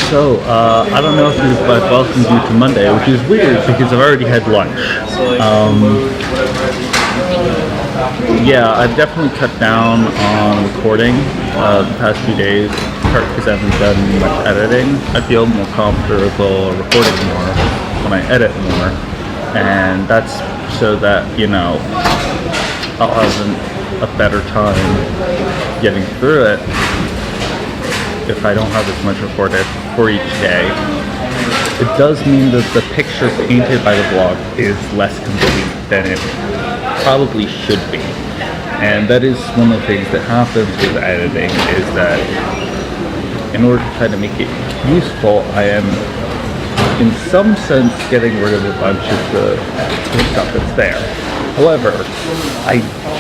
I don't know if I've welcomed you to Monday, which is weird because I've already had lunch. Yeah, I've definitely cut down on recording the past few days, part because I haven't done much editing. I feel more comfortable recording more when I edit more, and that's so that, I'll have a better time getting through it if I don't have as much recorded for each day. It does mean that the picture painted by the vlog is less complete than it probably should be. And that is one of the things that happens with editing, is that in order to try to make it useful, I am in some sense getting rid of a bunch of the stuff that's there. However,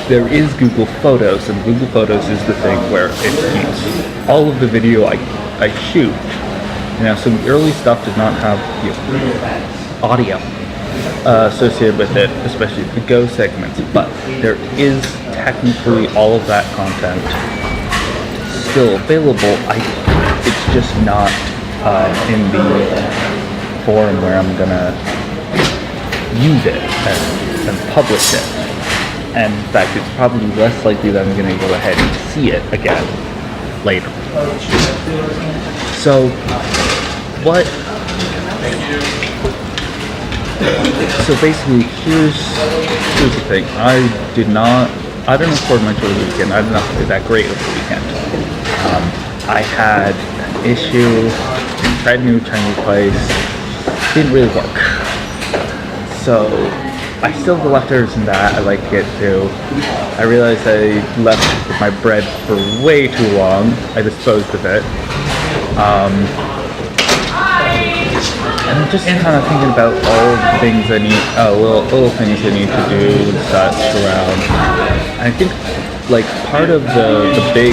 there is Google Photos, and Google Photos is the thing where it keeps all of the video I shoot. Some early stuff did not have audio associated with it, especially the Go segments, but there is technically all of that content still available. It's just not in the forum where I'm gonna use it and publish it. And in fact, it's probably less likely that I'm going to go ahead and see it again later. So basically, here's the thing. I didn't record much over the weekend. I did not do that great over the weekend. I had an issue, tried a new Chinese place, didn't really work. So I still have the leftovers in that. I like it too. I realized I left my bread for way too long. I disposed of it. And I'm just kind of thinking about all the things I need, little things I need to do and such around. And I think part of the big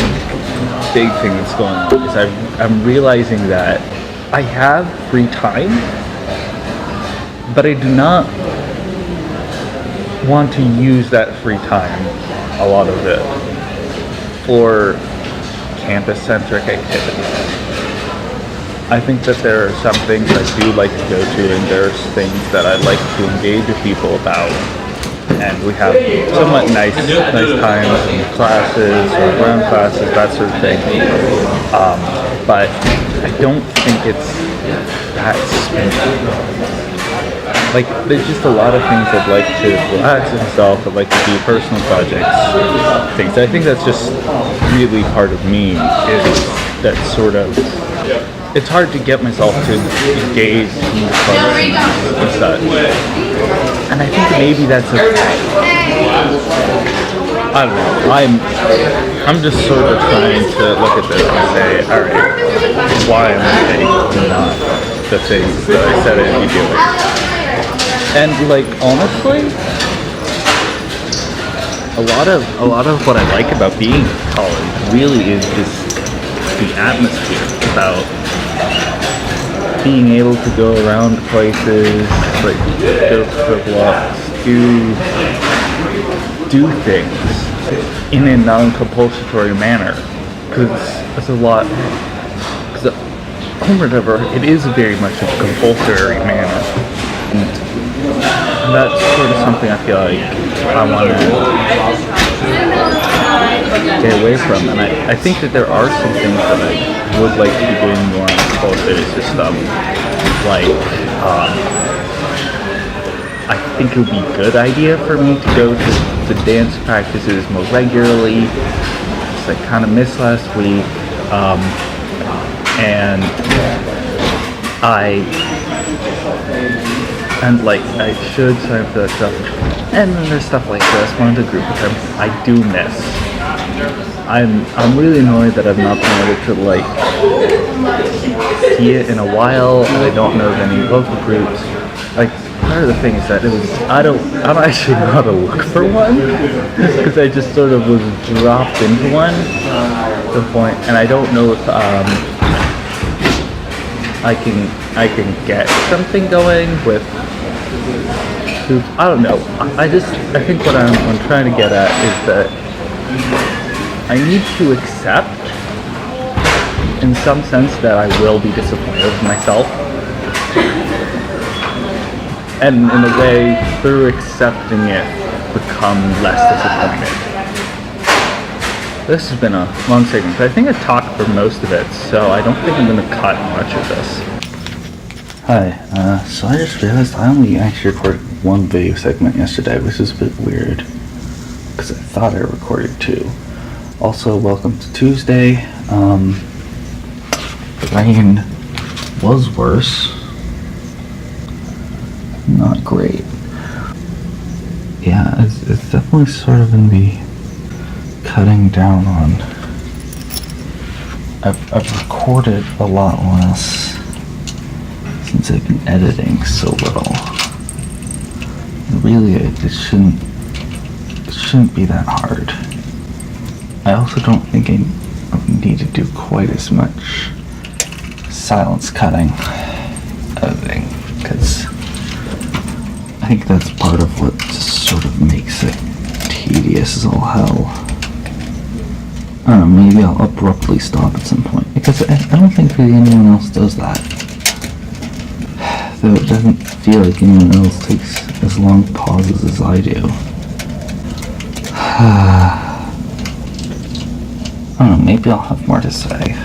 thing that's going on is I'm realizing that I have free time, but I do not want to use that free time, a lot of it, for campus-centric activities. I think that there are some things I do like to go to, and there's things that I'd like to engage with people about. And we have somewhat nice times in classes or around classes, that sort of thing. But I don't think there's just a lot of things I'd like to relax myself. I'd like to do personal projects, things. I think that's just really part of me, is that sort of, it's hard to get myself to engage in the functions and such. And I think maybe that's I don't know. I'm just sort of trying to look at this and say, alright, why am I doing not the things that I said I'd be doing? And honestly, a lot of what I like about being in college really is just the atmosphere, about being able to go around places, go for walks, do things in a non-compulsory manner, because it's a lot. Because it is very much a compulsory manner, and that's sort of something I feel like I want to get away from. And I think that there are some things that I would like to be doing more on a compulsory system. I think it would be a good idea for me to go to the dance practices more regularly. I kind of missed last week, and I should sign up for that stuff. And then there's stuff like this, one of the group which I do miss. I'm really annoyed that I've not been able to see it in a while, and I don't know of any local groups. Part of the thing is that I don't actually know how to look for one, because I just sort of was dropped into one at the point, and I don't know if I can get something going with groups. I don't know. I think what I'm trying to get at is that I need to accept in some sense that I will be disappointed with myself. And in a way, through accepting it, become less disappointed. This has been a long segment, but I think I talked for most of it, so I don't think I'm going to cut much of this. Hi, so I just realized I only actually recorded one video segment yesterday, which is a bit weird, because I thought I recorded two. Also, welcome to Tuesday. The rain was worse. Not great. Yeah, it's definitely sort of in the cutting down on. I've recorded a lot less since I've been editing so little. Really, it shouldn't be that hard. I also don't think I need to do quite as much silence cutting editing, because I think that's part of what just sort of makes it tedious as all hell. I don't know, maybe I'll abruptly stop at some point, because I don't think really anyone else does that. Though it doesn't feel like anyone else takes as long pauses as I do. I don't know, maybe I'll have more to say.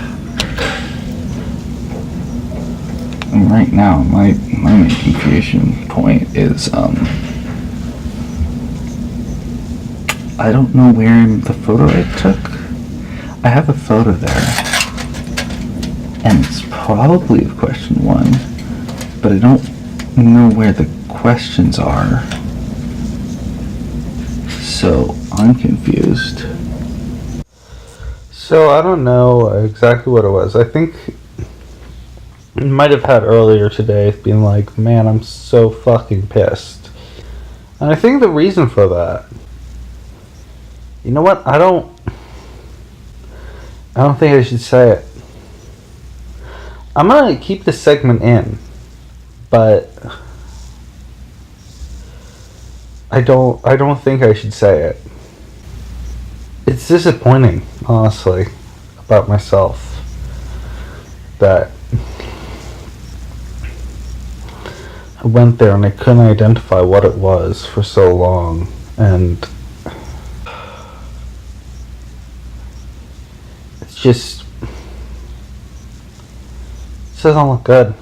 And right now, my main confusion point is, I don't know where the photo I took. I have a photo there, and it's probably of question 1, but I don't know where the questions are, so I'm confused. So I don't know exactly what it was. I think it might have had earlier today being like, man, I'm so fucking pissed. And I think the reason for that, you know what, I don't think I should say it. I'm gonna keep this segment in, but I don't think I should say it. It's disappointing, honestly, about myself that I went there and I couldn't identify what it was for so long, and it's just, it doesn't look good.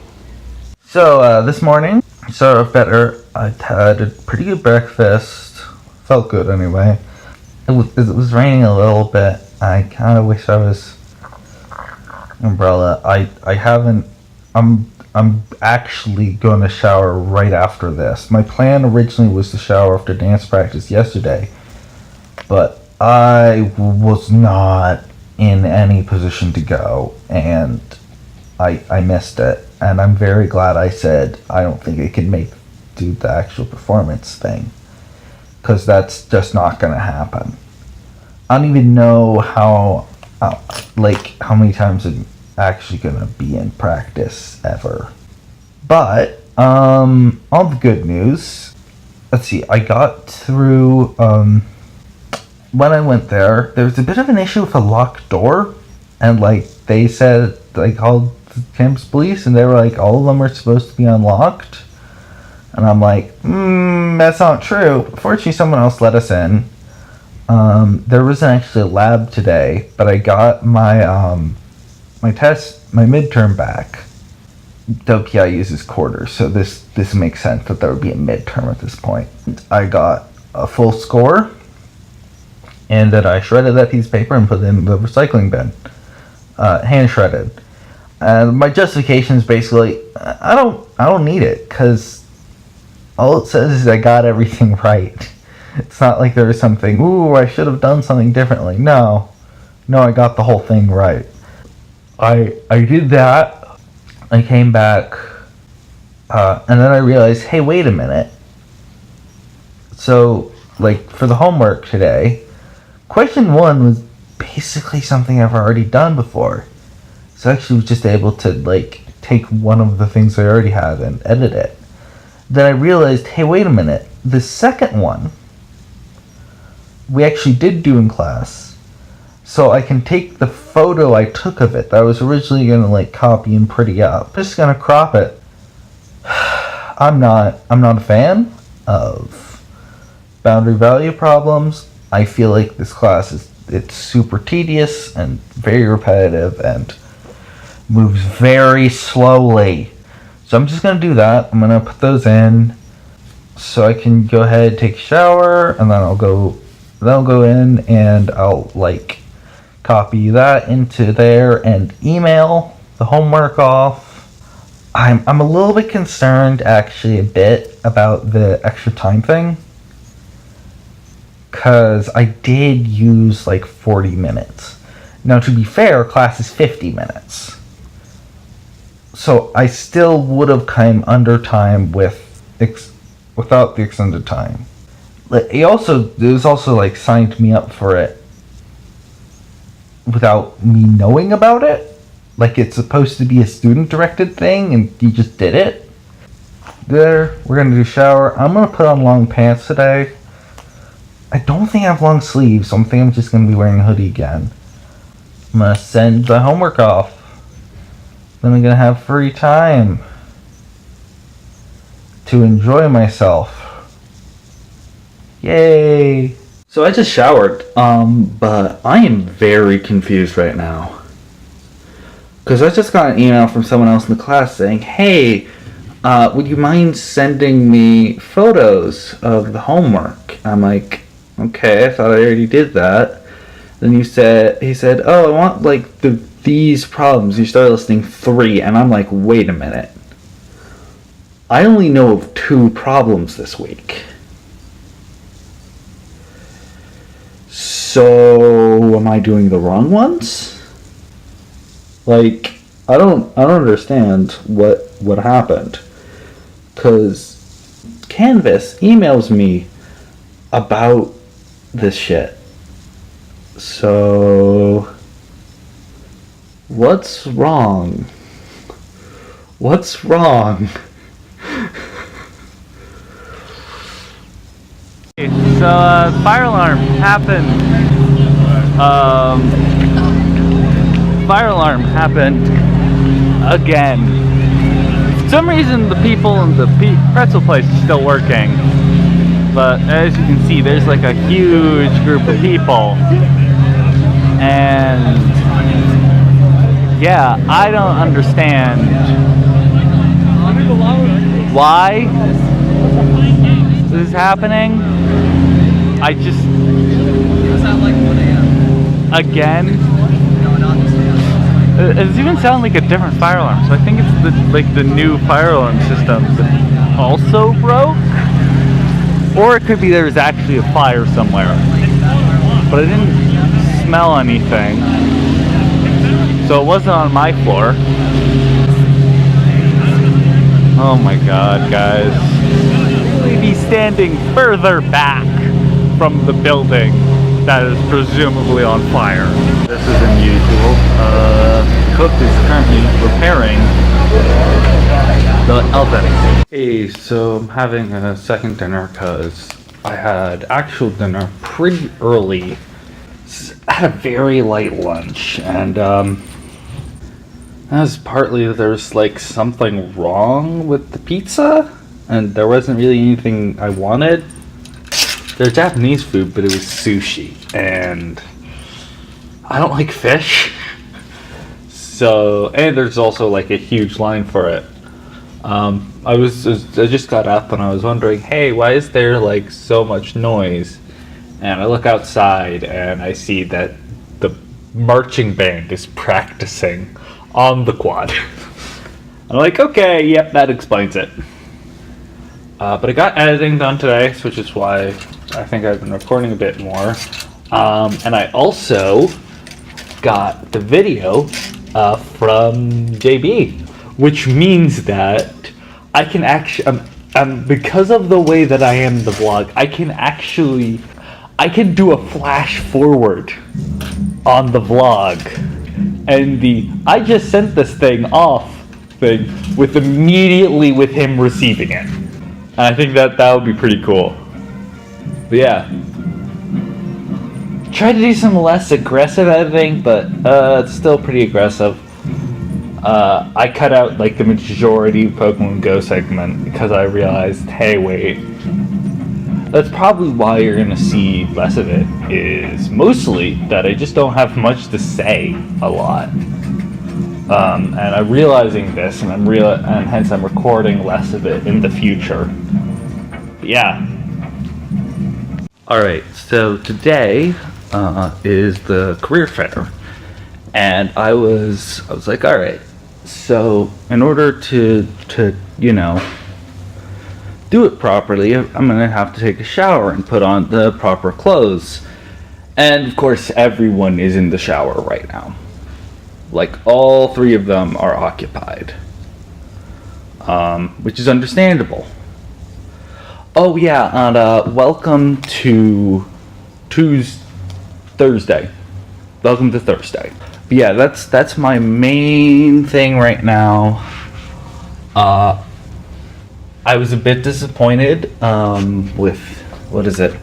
So, this morning, I started off better. I had a pretty good breakfast. Felt good anyway. It was raining a little bit. I kind of wish I was umbrella. I'm actually going to shower right after this. My plan originally was to shower after dance practice yesterday, but I was not in any position to go, and I missed it. And I'm very glad I said I don't think I can do the actual performance thing, because that's just not going to happen. I don't even know how many times I'm actually going to be in practice ever. But, all the good news, let's see, I got through, when I went there was a bit of an issue with a locked door, and they said, they called the campus police, and they were like, all of them are supposed to be unlocked. And I'm like, that's not true. Fortunately, someone else let us in. There wasn't actually a lab today, but I got my midterm back. WPI uses quarters, so this makes sense that there would be a midterm at this point. I got a full score, and then I shredded that piece of paper and put it in the recycling bin, hand shredded. And my justification is basically, I don't need it, because all it says is I got everything right. It's not like there was something, ooh, I should have done something differently. No, I got the whole thing right. I did that. I came back, and then I realized, hey, wait a minute. So, for the homework today, question 1 was basically something I've already done before. So I actually was just able to, take one of the things I already had and edit it. Then I realized, hey, wait a minute. The second one, we actually did do in class. so I can take the photo I took of it that I was originally gonna like copy and pretty up. I'm just gonna crop it. I'm not a fan of boundary value problems. I feel like this class it's super tedious and very repetitive and moves very slowly. So I'm just gonna do that. I'm gonna put those in so I can go ahead, take a shower, and then I'll go in and I'll like copy that into there and email the homework off. I'm a little bit concerned, actually, a bit about the extra time thing, because I did use like 40 minutes. Now, to be fair, class is 50 minutes. So I still would have come under time without the extended time. It was also like signed me up for it without me knowing about it. Like it's supposed to be a student-directed thing, and you just did it. There, we're gonna do shower. I'm gonna put on long pants today. I don't think I have long sleeves, so I think I'm just gonna be wearing a hoodie again. I'm gonna send the homework off. Then I'm gonna have free time to enjoy myself. Yay! So I just showered, but I am very confused right now. Because I just got an email from someone else in the class saying, hey, would you mind sending me photos of the homework? I'm like, okay, I thought I already did that. Then he said, oh, I want like these problems. You started listing 3, and I'm like, wait a minute. I only know of 2 problems this week. So, am I doing the wrong ones? Like, I don't understand what happened. Because Canvas emails me about this shit. So, what's wrong? What's wrong? So, fire alarm happened. Fire alarm happened again. For some reason, the people in the pretzel place is still working. But as you can see, there's like a huge group of people. And yeah, I don't understand why this is happening. I just... It was at like 1 a.m. Again? No, not this time. It even sounds like a different fire alarm, so I think it's the new fire alarm system that also broke? Or it could be there was actually a fire somewhere. But I didn't smell anything. So it wasn't on my floor. Oh my god, guys. We'd be standing further back from the building that is presumably on fire. This is unusual. Cook is currently repairing the oven. Hey, so I'm having a second dinner because I had actual dinner pretty early. I had a very light lunch, and as partly there's like something wrong with the pizza, and there wasn't really anything I wanted. They're Japanese food, but it was sushi, and I don't like fish. So, and there's also like a huge line for it. I just got up and I was wondering, hey, why is there like so much noise? And I look outside and I see that the marching band is practicing on the quad. I'm like, okay, yep, that explains it. But I got editing done today, which is why I think I've been recording a bit more. And I also got the video from JB, which means that I can actually, because of the way that I am the vlog, I can do a flash forward on the vlog, and I just sent this thing off thing with immediately with him receiving it. And I think that would be pretty cool. But yeah, tried to do some less aggressive editing, but it's still pretty aggressive. I cut out like the majority of Pokemon Go segment because I realized, hey, wait, that's probably why you're gonna see less of it, is mostly that I just don't have much to say a lot. And I'm realizing this, and and hence I'm recording less of it in the future. But yeah. All right, so today is the career fair, and I was like, all right, so in order to do it properly, I'm gonna have to take a shower and put on the proper clothes. And of course, everyone is in the shower right now. Like, all three of them are occupied, which is understandable. Oh yeah, and welcome to Thursday. Welcome to Thursday. But yeah, that's my main thing right now. I was a bit disappointed with, what is it?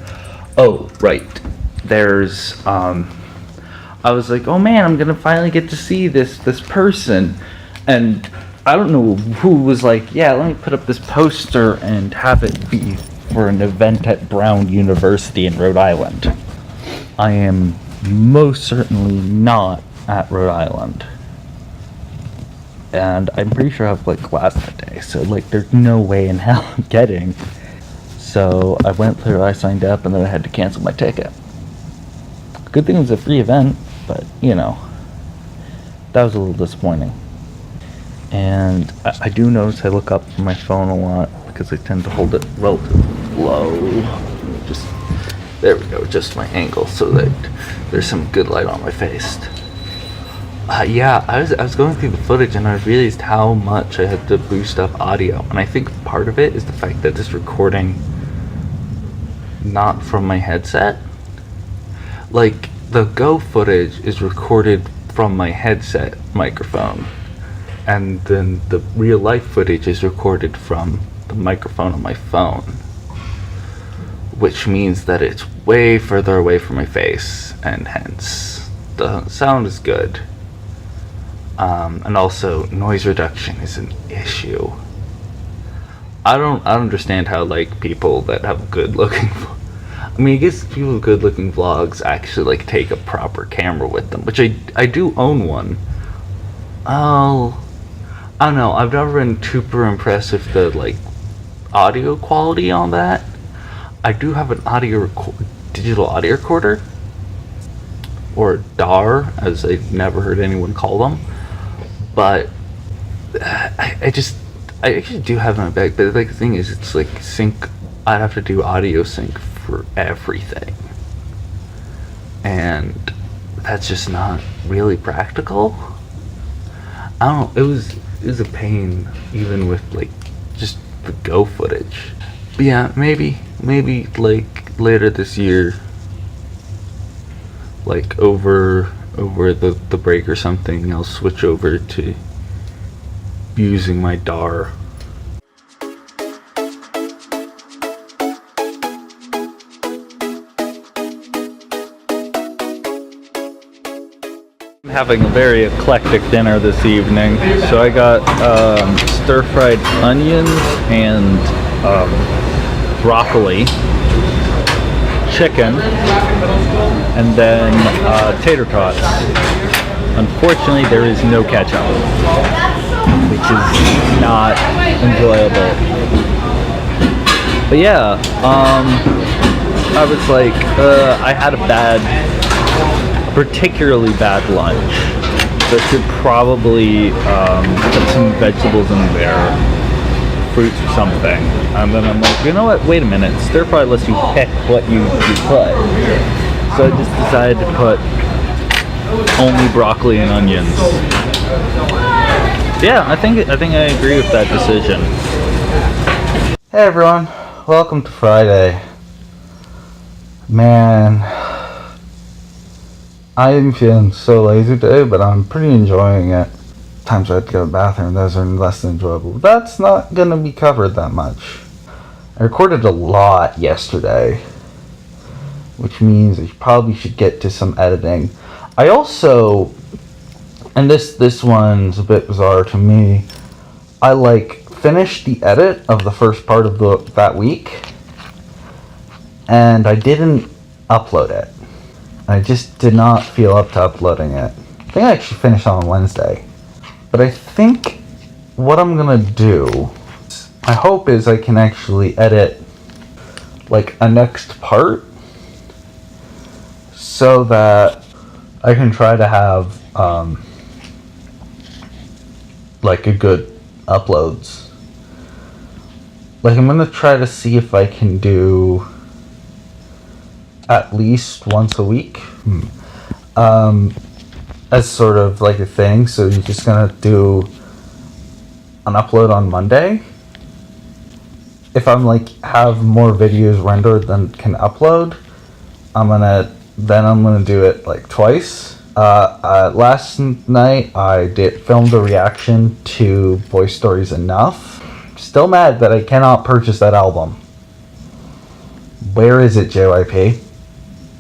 Oh, right. There's I was like, oh man, I'm gonna finally get to see this person, and I don't know who was like, yeah, let me put up this poster and have it be for an event at Brown University in Rhode Island. I am most certainly not at Rhode Island, and I'm pretty sure I have like class that day, so like there's no way in hell I'm getting. So I went through, I signed up, and then I had to cancel my ticket. Good thing it was a free event, but that was a little disappointing. And I do notice I look up from my phone a lot because I tend to hold it relatively low. Just there we go, adjust my angle so that there's some good light on my face. Yeah, I was going through the footage and I realized how much I had to boost up audio, and I think part of it is the fact that this recording not from my headset. Like, the Go footage is recorded from my headset microphone, and then the real life footage is recorded from the microphone on my phone, which means that it's way further away from my face, and hence the sound is good. And also noise reduction is an issue. I don't understand how like people that have good looking I mean, I guess people with good looking vlogs actually like take a proper camera with them, which I do own one. I don't know, I've never been super impressed with the like audio quality on that. I do have an digital audio recorder, or DAR, as I've never heard anyone call them. But I actually do have my bag. But like the thing is, it's like sync. I'd have to do audio sync for everything, and that's just not really practical. I don't know. It was a pain, even with like just the Go footage. But yeah, maybe like later this year, like over the break or something, I'll switch over to using my DAR. I'm having a very eclectic dinner this evening, so I got stir-fried onions and broccoli, chicken, and then tater tots. Unfortunately, there is no ketchup, which is not enjoyable. But yeah, I was like, I had a particularly bad lunch, so I should probably put some vegetables in there, fruits or something. And then I'm like, you know what, wait a minute, stir fry lets you pick what you put. So I just decided to put only broccoli and onions. Yeah, I think I agree with that decision. Hey everyone, welcome to Friday. Man, I am feeling so lazy today, but I'm pretty enjoying it. Times I have to go to the bathroom, those are less than enjoyable. That's not gonna be covered that much. I recorded a lot yesterday, which means I probably should get to some editing. I also, and this one's a bit bizarre to me, I like finished the edit of the first part of that week, and I didn't upload it. I just did not feel up to uploading it. I think I actually finished on Wednesday. But I think what I'm gonna do, I hope, is I can actually edit like a next part so that I can try to have like a good uploads. Like, I'm gonna try to see if I can do at least once a week as sort of like a thing. So you're just gonna do an upload on Monday. If I'm like have more videos rendered than can upload, I'm gonna do it like twice. Last night I filmed a reaction to Boy Stories Enough. Still mad that I cannot purchase that album. Where is it, JYP?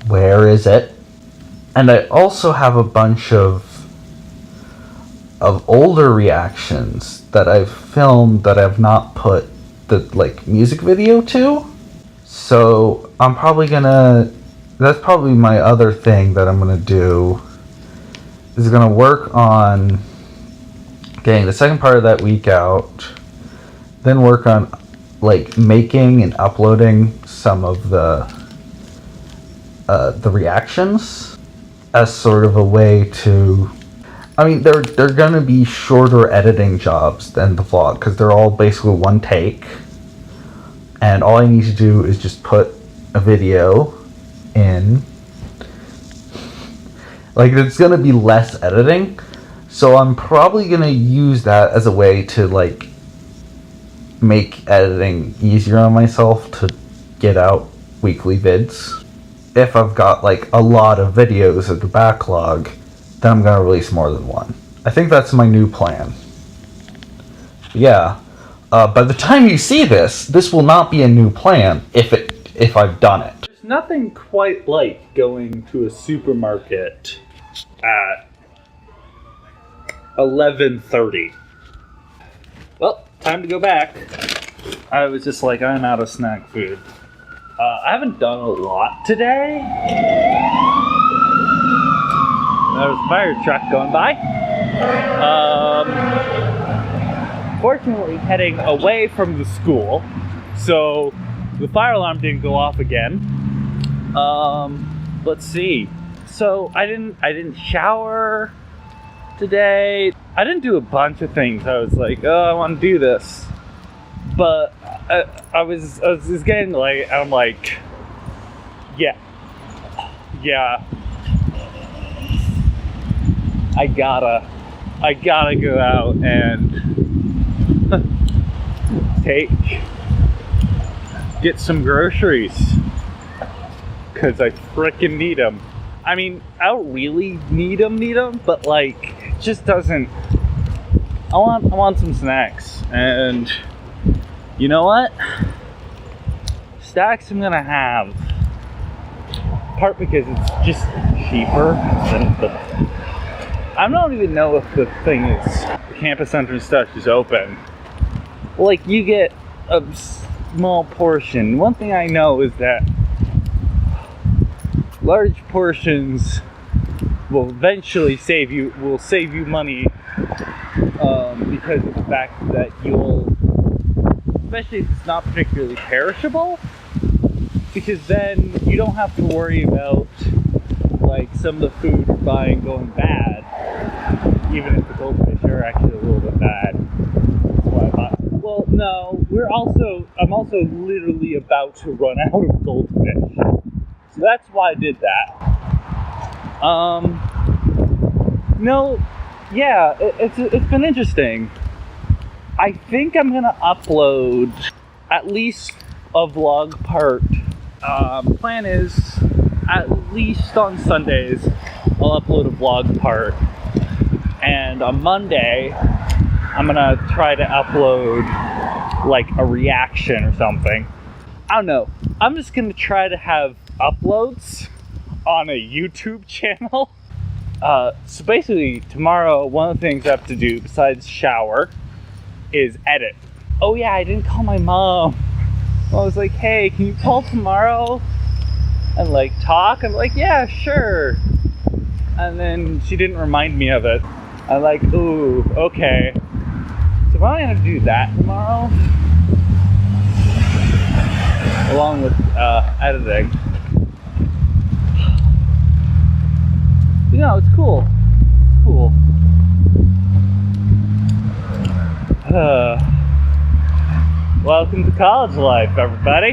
Where is it? And I also have a bunch of older reactions that I've filmed that I've not put the like music video to. So I'm probably gonna, that's probably my other thing that I'm gonna do, is gonna work on getting the second part of that week out, then work on like making and uploading some of the reactions as sort of a way to, I mean, they're gonna be shorter editing jobs than the vlog because they're all basically one take, and all I need to do is just put a video in. Like, it's gonna be less editing, so I'm probably gonna use that as a way to like make editing easier on myself to get out weekly vids. If I've got like a lot of videos at the backlog, then I'm gonna release more than one. I think that's my new plan. Yeah. By the time you see this will not be a new plan if I've done it. There's nothing quite like going to a supermarket at 11:30. Well, time to go back. I was just like, I'm out of snack food. I haven't done a lot today. There was a fire truck going by. Fortunately, heading away from the school, so the fire alarm didn't go off again. Let's see. So I didn't shower today. I didn't do a bunch of things. I was like, oh, I want to do this, but I was just getting like, I'm like, yeah. I gotta go out and get some groceries, cause I frickin' need them. I mean, I don't really need them, but like, it just doesn't. I want some snacks, and you know what? Stacks I'm gonna have. Part because it's just cheaper than the. I don't even know if the thing is, the campus center and stuff is open. Like, you get a small portion. One thing I know is that large portions will eventually save you money, because of the fact that you'll, especially if it's not particularly perishable, because then you don't have to worry about like some of the food you're buying going bad, even if the goldfish are actually a little bit bad. That's why I thought, well, no, I'm also literally about to run out of goldfish. So that's why I did that. No, yeah, it's been interesting. I think I'm gonna upload at least a vlog part. Plan is, at least on Sundays, I'll upload a vlog part. And on Monday, I'm gonna try to upload like a reaction or something. I don't know. I'm just gonna try to have uploads on a YouTube channel. So basically, tomorrow, one of the things I have to do besides shower is edit. Oh yeah, I didn't call my mom. I was like, hey, can you call tomorrow and like talk? I'm like, yeah, sure. And then she didn't remind me of it. I'm like, ooh, okay. So I'm gonna do that tomorrow, along with editing. You know, it's cool. It's cool. Welcome to college life, everybody.